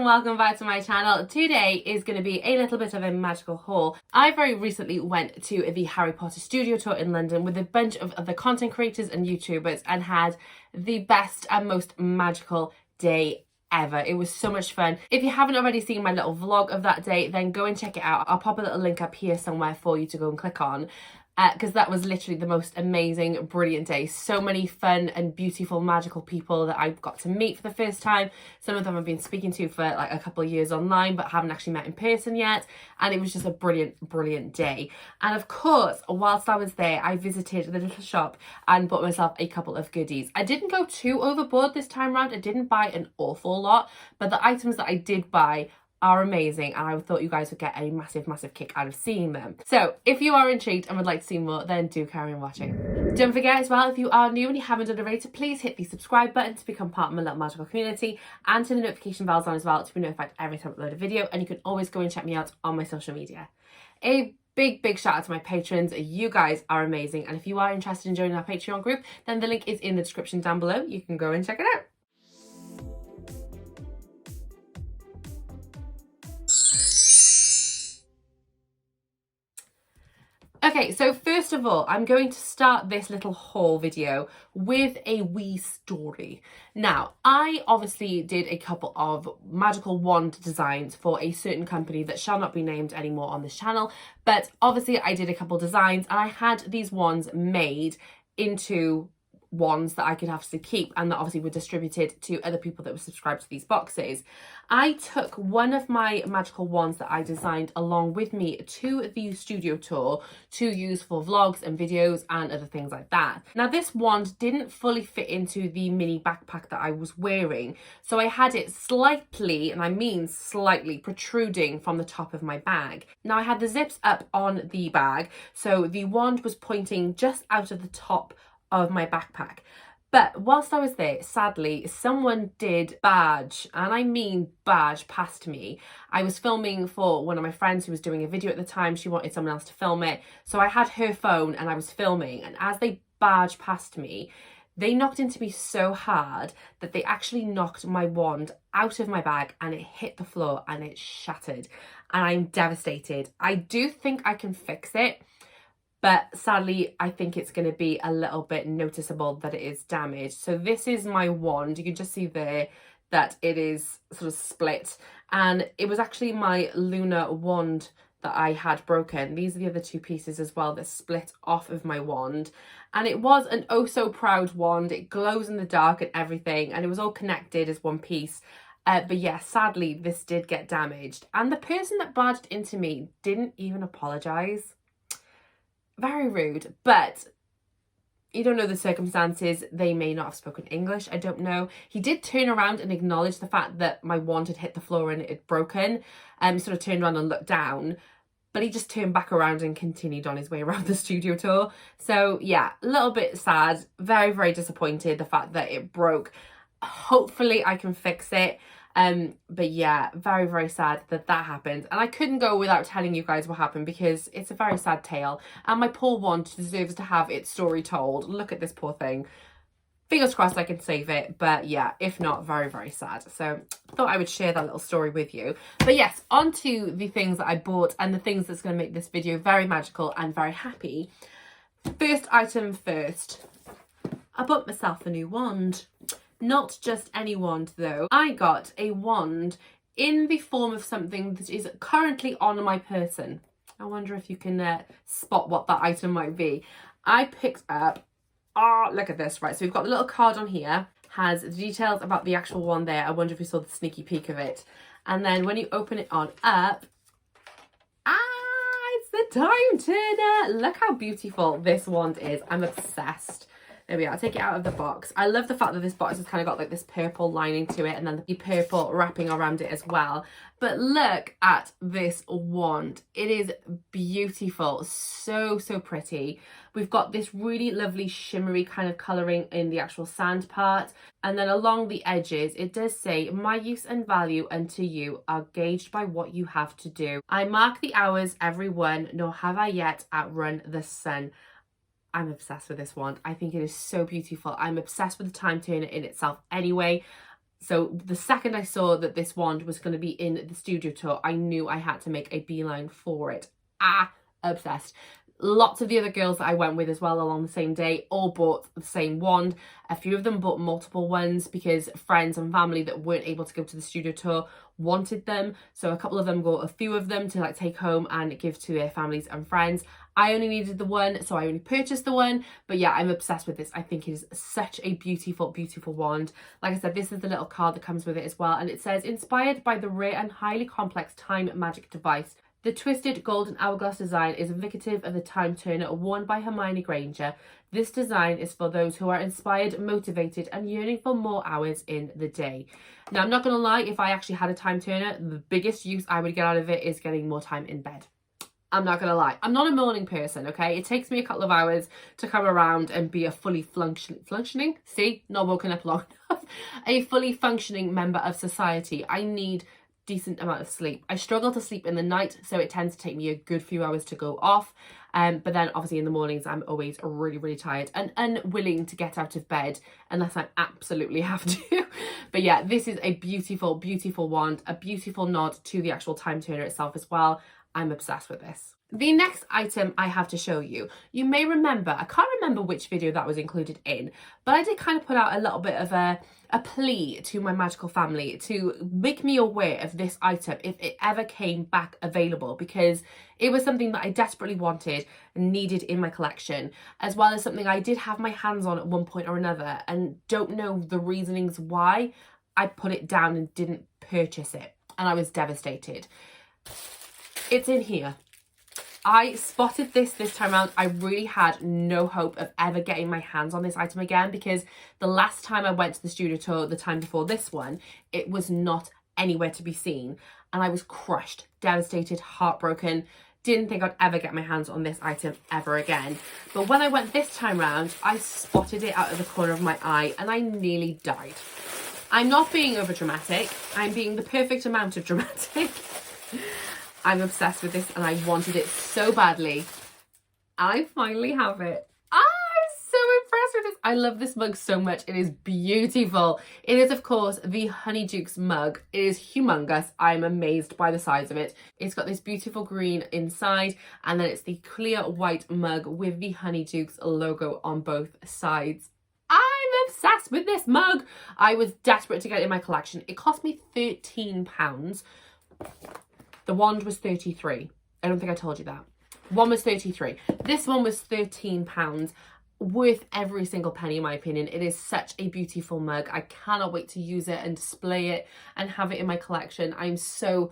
welcome back to my channel. Today is going to be a little bit of a magical haul. I very recently went to the Harry Potter studio tour in London with a bunch of other content creators and YouTubers and had the best and most magical day ever. It was so much fun. If you haven't already seen my little vlog of that day, then go and check it out. I'll pop a little link up here somewhere for you to go and click on. Because that was literally the most amazing, brilliant day. So many fun and beautiful, magical people that I got to meet for the first time. Some of them I've been speaking to for like a couple of years online, but haven't actually met in person yet. And it was just a brilliant, brilliant day. And of course, whilst I was there, I visited the little shop and bought myself a couple of goodies. I didn't go too overboard this time around. I didn't buy an awful lot, but the items that I did buy are amazing, and I thought you guys would get a massive kick out of seeing them. So if you are intrigued and would like to see more, then do carry on watching. Don't forget as well, if you are new and you haven't done already, please hit the subscribe button to become part of my little magical community, and turn the notification bells on as well to be notified every time I upload a video. And you can always go and check me out on my social media. A big shout out to my patrons. You guys are amazing, and if you are interested in joining our Patreon group, then the link is in the description down below. You can go and check it out. Okay, so first of all, I'm going to start this little haul video with a wee story. Now, I obviously did a couple of magical wand designs for a certain company that shall not be named anymore on this channel, but obviously I did a couple designs and I had these wands made into wands that I could obviously keep, and that obviously were distributed to other people that were subscribed to these boxes. I took one of my magical wands that I designed along with me to the studio tour to use for vlogs and videos and other things like that. Now, this wand didn't fully fit into the mini backpack that I was wearing, so I had it slightly, and I mean slightly, protruding from the top of my bag. Now, I had the zips up on the bag, so the wand was pointing just out of the top of my backpack. But whilst I was there, sadly, someone did barge, and I mean barge, past me. I was filming for one of my friends who was doing a video at the time. She wanted someone else to film it, so I had her phone and I was filming, and as they barged past me, they knocked into me so hard that they actually knocked my wand out of my bag and it hit the floor and it shattered, and I'm devastated. I do think I can fix it, but sadly, I think it's going to be a little bit noticeable that it is damaged. So this is my wand. You can just see there that it is sort of split. And it was actually my lunar wand that I had broken. These are the other two pieces as well that split off of my wand. And it was an oh so proud wand. It glows in the dark and everything. And it was all connected as one piece. But yeah, sadly, this did get damaged. And the person that barged into me didn't even apologise. Very rude, but you don't know the circumstances. They may not have spoken English, I don't know. He did turn around and acknowledge the fact that my wand had hit the floor and it had broken, sort of turned around and looked down, but he just turned back around and continued on his way around the studio tour. So yeah, a little bit sad, very disappointed the fact that it broke. Hopefully I can fix it. But yeah, very sad that happened, and I couldn't go without telling you guys what happened because it's a very sad tale, and my poor wand deserves to have its story told. Look at this poor thing. Fingers crossed I can save it, but yeah, if not, very sad. So thought I would share that little story with you. But yes, on to the things that I bought and the things that's going to make this video very magical and very happy. First item first, I bought myself a new wand. Not just any wand though. I got a wand in the form of something that is currently on my person. I wonder if you can spot what that item might be. I picked up, look at this, right? So we've got the little card on here, has the details about the actual wand there. I wonder if you saw the sneaky peek of it. And then when you open it on up, it's the time turner. Look how beautiful this wand is. I'm obsessed. There we are. I'll take it out of the box. I love the fact that this box has kind of got like this purple lining to it and then the purple wrapping around it as well. But look at this wand. It is beautiful. So pretty. We've got this really lovely shimmery kind of colouring in the actual sand part. And then along the edges, it does say, my use and value unto you are gauged by what you have to do. I mark the hours every one, nor have I yet outrun the sun. I'm obsessed with this wand. I think it is so beautiful. I'm obsessed with the time turner in itself anyway. So the second I saw that this wand was going to be in the studio tour, I knew I had to make a beeline for it. Obsessed. Lots of the other girls that I went with as well along the same day all bought the same wand. A few of them bought multiple ones because friends and family that weren't able to go to the studio tour wanted them. So a couple of them bought a few of them to like take home and give to their families and friends. I only needed the one, so I only purchased the one. But yeah, I'm obsessed with this. I think it is such a beautiful, beautiful wand. Like I said, this is the little card that comes with it as well. And it says, inspired by the rare and highly complex time magic device, the twisted golden hourglass design is indicative of the time turner worn by Hermione Granger. This design is for those who are inspired, motivated, and yearning for more hours in the day. Now, I'm not going to lie, if I actually had a time turner, the biggest use I would get out of it is getting more time in bed. I'm not going to lie. I'm not a morning person, okay? It takes me a couple of hours to come around and be a fully functioning? See? Not woken up long enough. A fully functioning member of society. I need decent amount of sleep. I struggle to sleep in the night, so it tends to take me a good few hours to go off. But then obviously in the mornings, I'm always really, really tired and unwilling to get out of bed unless I absolutely have to. But yeah, this is a beautiful, beautiful wand, a beautiful nod to the actual time turner itself as well. I'm obsessed with this. The next item I have to show you, you may remember, I can't remember which video that was included in, but I did kind of put out a little bit of a plea to my magical family to make me aware of this item if it ever came back available, because it was something that I desperately wanted and needed in my collection, as well as something I did have my hands on at one point or another and don't know the reasonings why I put it down and didn't purchase it, and I was devastated. It's in here. I spotted this time around. I really had no hope of ever getting my hands on this item again, because the last time I went to the studio tour, the time before this one, it was not anywhere to be seen. And I was crushed, devastated, heartbroken. Didn't think I'd ever get my hands on this item ever again. But when I went this time round, I spotted it out of the corner of my eye and I nearly died. I'm not being over dramatic. I'm being the perfect amount of dramatic. I'm obsessed with this and I wanted it so badly. I finally have it. I'm so impressed with this. I love this mug so much. It is beautiful. It is, of course, the Honeydukes mug. It is humongous. I'm amazed by the size of it. It's got this beautiful green inside, and then it's the clear white mug with the Honeydukes logo on both sides. I'm obsessed with this mug. I was desperate to get it in my collection. It cost me £13. The wand was 33. I don't think I told you that. One was 33. This one was £13. Worth every single penny, in my opinion. It is such a beautiful mug. I cannot wait to use it and display it and have it in my collection. I'm so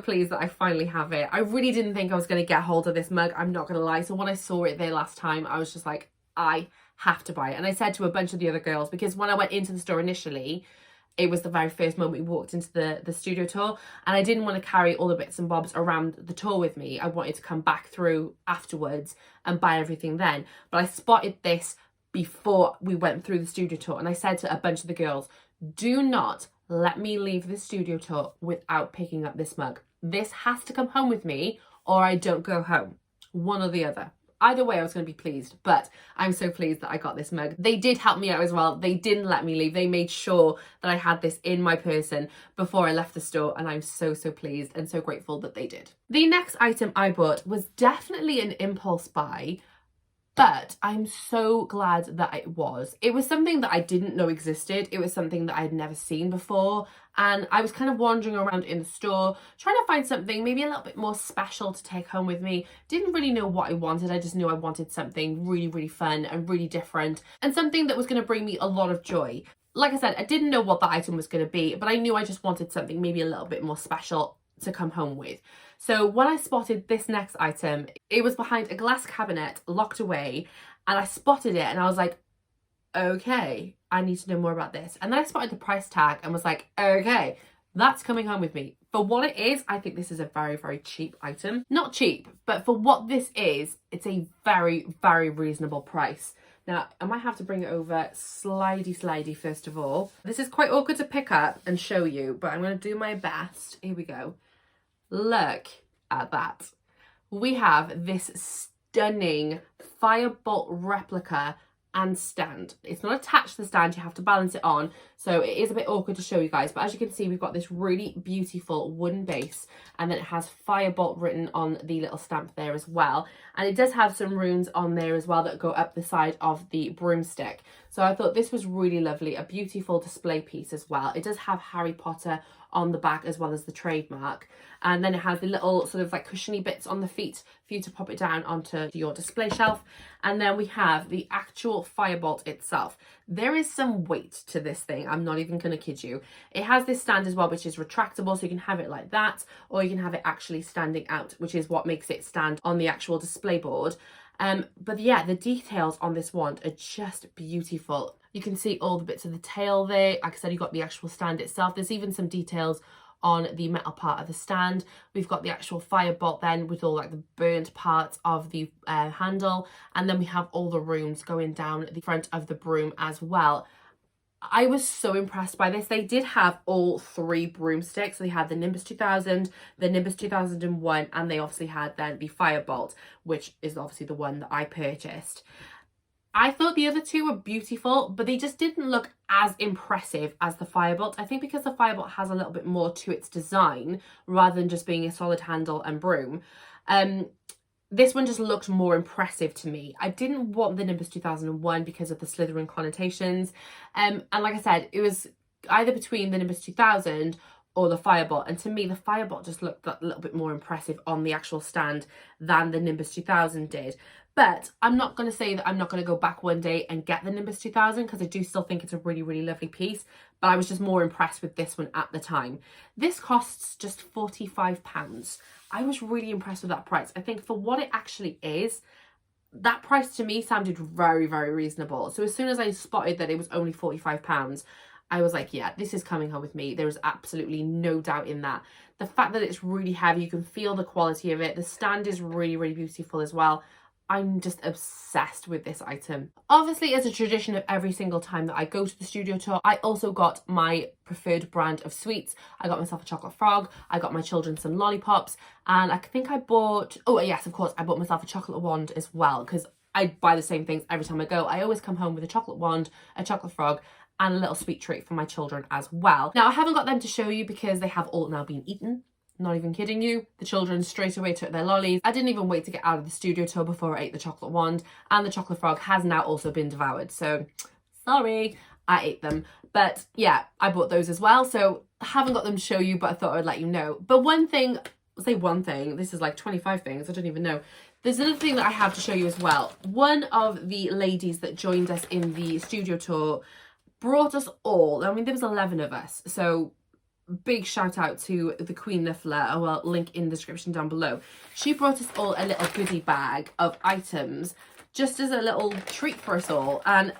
pleased that I finally have it. I really didn't think I was going to get hold of this mug. I'm not going to lie. So when I saw it there last time, I was just like, I have to buy it. And I said to a bunch of the other girls, because when I went into the store initially, it was the very first moment we walked into the studio tour, and I didn't want to carry all the bits and bobs around the tour with me. I wanted to come back through afterwards and buy everything then. But I spotted this before we went through the studio tour, and I said to a bunch of the girls, do not let me leave the studio tour without picking up this mug. This has to come home with me or I don't go home. One or the other. Either way, I was going to be pleased, but I'm so pleased that I got this mug. They did help me out as well. They didn't let me leave. They made sure that I had this in my person before I left the store, and I'm so pleased and so grateful that they did. The next item I bought was definitely an impulse buy, but I'm so glad that it was. It was something that I didn't know existed. It was something that I had never seen before. And I was kind of wandering around in the store, trying to find something maybe a little bit more special to take home with me. Didn't really know what I wanted. I just knew I wanted something really fun and really different, and something that was going to bring me a lot of joy. Like I said, I didn't know what the item was going to be, but I knew I just wanted something maybe a little bit more special to come home with. So when I spotted this next item, it was behind a glass cabinet locked away, and I spotted it and I was like, okay, I need to know more about this. And then I spotted the price tag and was like, okay, that's coming home with me. For what it is, I think this is a very cheap item. Not cheap, but for what this is, it's a very reasonable price. Now, I might have to bring it over slidey first of all. This is quite awkward to pick up and show you, but I'm going to do my best. Here we go. Look at that. We have this stunning Firebolt replica and stand. It's not attached to the stand, you have to balance it on, so it is a bit awkward to show you guys, but as you can see, we've got this really beautiful wooden base, and then it has Firebolt written on the little stamp there as well, and it does have some runes on there as well that go up the side of the broomstick. So I thought this was really lovely, a beautiful display piece as well. It does have Harry Potter on the back as well as the trademark, and then it has the little sort of like cushiony bits on the feet for you to pop it down onto your display shelf. And then we have the actual Firebolt itself. There is some weight to this thing, I'm not even gonna kid you. It has this stand as well, which is retractable, so you can have it like that, or you can have it actually standing out, which is what makes it stand on the actual display board. But yeah, the details on this wand are just beautiful. You can see all the bits of the tail there. Like I said, you've got the actual stand itself. There's even some details on the metal part of the stand. We've got the actual Firebolt then with all like the burnt parts of the handle. And then we have all the runes going down the front of the broom as well. I was so impressed by this. They did have all 3 broomsticks. They had the Nimbus 2000, the Nimbus 2001, and they obviously had then the Firebolt, which is obviously the one that I purchased. I thought the other 2 were beautiful, but they just didn't look as impressive as the Firebolt. I think because the Firebolt has a little bit more to its design rather than just being a solid handle and broom. This one just looked more impressive to me. I didn't want the Nimbus 2001 because of the Slytherin connotations. And like I said, it was either between the Nimbus 2000 or the Firebolt. And to me, the Firebolt just looked a little bit more impressive on the actual stand than the Nimbus 2000 did. But I'm not going to say that I'm not going to go back one day and get the Nimbus 2000 because I do still think it's a really, really lovely piece. But I was just more impressed with this one at the time. This costs just £45. I was really impressed with that price. I think for what it actually is, that price to me sounded very, very reasonable. So as soon as I spotted that it was only £45, I was like, yeah, this is coming home with me. There is absolutely no doubt in that. The fact that it's really heavy, you can feel the quality of it. The stand is really, really beautiful as well. I'm just obsessed with this item. Obviously, as a tradition of every single time that I go to the studio tour, I also got my preferred brand of sweets. I got myself a chocolate frog, I got my children some lollipops, and I think I bought, oh yes, of course, I bought myself a chocolate wand as well, because I buy the same things every time I go. I always come home with a chocolate wand, a chocolate frog, and a little sweet treat for my children as well. Now, I haven't got them to show you because they have all now been eaten. Not even kidding you. The children straight away took their lollies. I didn't even wait to get out of the studio tour before I ate the chocolate wand, and the chocolate frog has now also been devoured. So sorry, I ate them. But yeah, I bought those as well. So I haven't got them to show you, but I thought I'd let you know. But one thing, say one thing, this is like 25 things, I don't even know. There's another thing that I have to show you as well. One of the ladies that joined us in the studio tour brought us all, I mean, there was 11 of us. So big shout out to the Queen Niffler. I will link in the description down below. She brought us all a little goodie bag of items just as a little treat for us all, and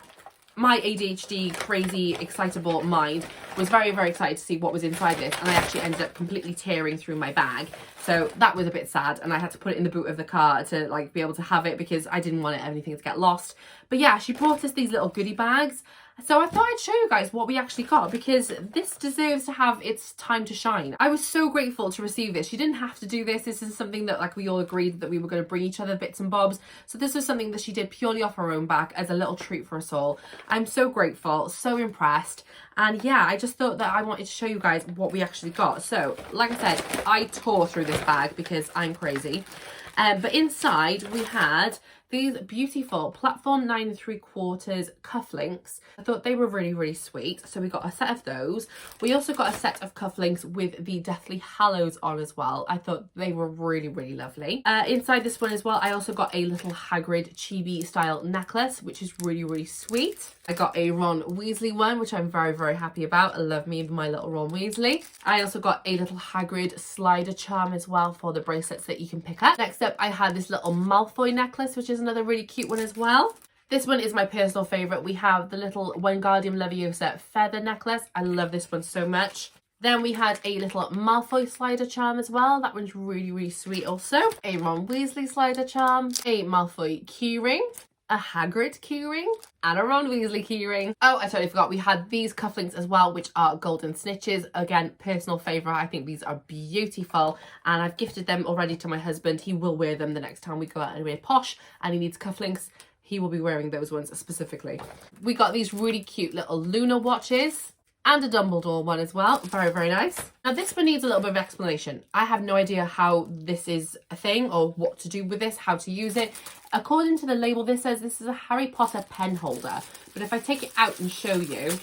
my ADHD crazy excitable mind was very, very excited to see what was inside this, and I actually ended up completely tearing through my bag, so that was a bit sad, and I had to put it in the boot of the car to like be able to have it because I didn't want anything to get lost. But yeah, she brought us these little goodie bags. So I thought I'd show you guys what we actually got because this deserves to have its time to shine. I was so grateful to receive this. You didn't have to do this. This is something that like we all agreed that we were going to bring each other bits and bobs. So this was something that she did purely off her own back as a little treat for us all. I'm so grateful, so impressed. And yeah, I just thought that I wanted to show you guys what we actually got. So like I said, I tore through this bag because I'm crazy. But inside we had these beautiful platform 9 3/4 cufflinks. I thought they were really, really sweet. So we got a set of those. We also got a set of cufflinks with the Deathly Hallows on as well. I thought they were really, really lovely. Inside this one as well, I also got a little Hagrid chibi style necklace, which is really, really sweet. I got a Ron Weasley one, which I'm very, very happy about. I love me my little Ron Weasley. I also got a little Hagrid slider charm as well for the bracelets that you can pick up. Next up, I had this little Malfoy necklace, which is another really cute one as well. This one is my personal favourite. We have the little Wingardium Leviosa feather necklace. I love this one so much. Then we had a little Malfoy slider charm as well. That one's really, really sweet also. A Ron Weasley slider charm. A Malfoy keyring. A Hagrid keyring. And a Ron Weasley keyring. Oh, I totally forgot. We had these cufflinks as well, which are golden snitches. Again, personal favourite. I think these are beautiful. And I've gifted them already to my husband. He will wear them the next time we go out and we're posh and he needs cufflinks. he will be wearing those ones specifically. We got these really cute little Luna watches and a Dumbledore one as well. Very, very nice. Now this one needs a little bit of explanation. I have no idea how this is a thing or what to do with this, how to use it. According to the label, this says this is a Harry Potter pen holder. But if I take it out and show you,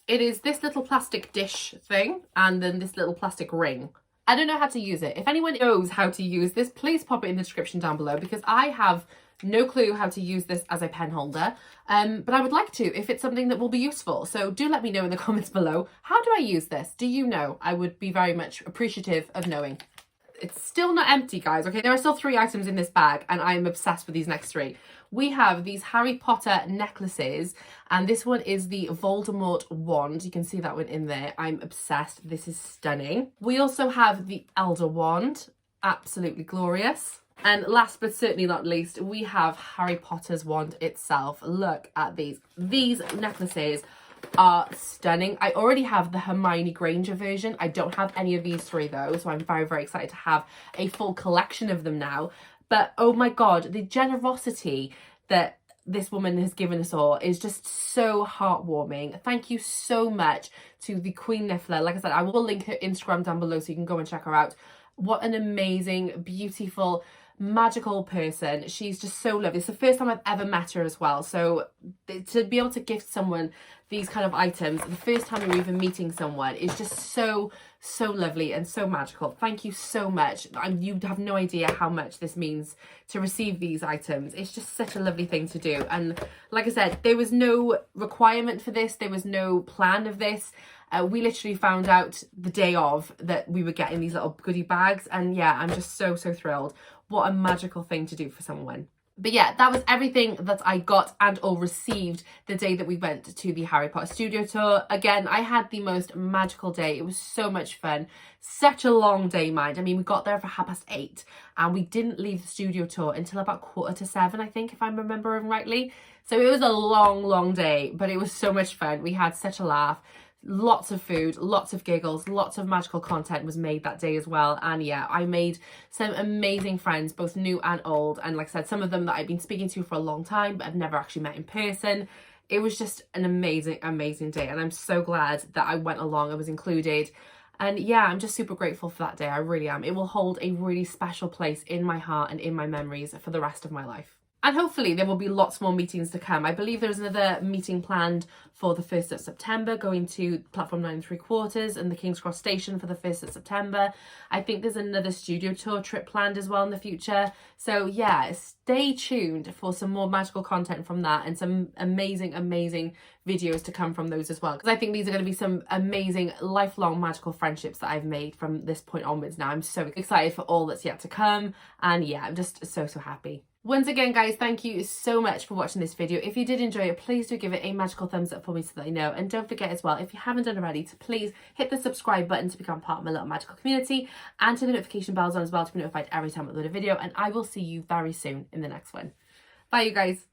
it is this little plastic dish thing and then this little plastic ring. I don't know how to use it. If anyone knows how to use this, please pop it in the description down below, because I have no clue how to use this as a pen holder. But I would like to, if it's something that will be useful. So do let me know in the comments below. How do I use this? Do you know? I would be very much appreciative of knowing. It's still not empty, guys, okay? There are still 3 items in this bag, and I'm obsessed with these next 3. We have these Harry Potter necklaces, and this one is the Voldemort wand. You can see that one in there. I'm obsessed. This is stunning. We also have the Elder wand. Absolutely glorious. And last but certainly not least, we have Harry Potter's wand itself. Look at these. These necklaces are stunning. I already have the Hermione Granger version. I don't have any of these 3 though, so I'm very, very excited to have a full collection of them now. But oh my god, the generosity that this woman has given us all is just so heartwarming. Thank you so much to the Queen Niffler. Like I said, I will link her Instagram down below so you can go and check her out. What an amazing, beautiful, magical person. She's just so lovely. It's the first time I've ever met her as well. So to be able to gift someone these kind of items, the first time you're even meeting someone, is just so, so lovely and so magical. Thank you so much. You have no idea how much this means to receive these items. It's just such a lovely thing to do. And like I said, there was no requirement for this. There was no plan of this. We literally found out the day of that we were getting these little goodie bags. And yeah, I'm just so, so thrilled. What a magical thing to do for someone. But yeah, that was everything that I got and or received the day that we went to the Harry Potter studio tour. Again, I had the most magical day. It was so much fun. Such a long day, mind. I mean, we got there for 8:30 and we didn't leave the studio tour until about 7:15, I think, if I'm remembering rightly. So it was a long, long day, but it was so much fun. We had such a laugh. Lots of food, lots of giggles, lots of magical content was made that day as well. And yeah, I made some amazing friends, both new and old. And like I said, some of them that I've been speaking to for a long time, but I've never actually met in person. It was just an amazing, amazing day. And I'm so glad that I went along, I was included. And yeah, I'm just super grateful for that day. I really am. It will hold a really special place in my heart and in my memories for the rest of my life. And hopefully there will be lots more meetings to come. I believe there's another meeting planned for the 1st of September, going to platform 9 3/4 and the King's Cross station for the 1st of September. I think there's another studio tour trip planned as well in the future. So yeah, stay tuned for some more magical content from that and some amazing, amazing videos to come from those as well. Because I think these are going to be some amazing lifelong magical friendships that I've made from this point onwards now. I'm so excited for all that's yet to come. And yeah, I'm just so, so happy. Once again, guys, thank you so much for watching this video. If you did enjoy it, please do give it a magical thumbs up for me so that I know. And don't forget as well, if you haven't done already, to please hit the subscribe button to become part of my little magical community, and turn the notification bells on as well to be notified every time I upload a video. And I will see you very soon in the next one. Bye, you guys.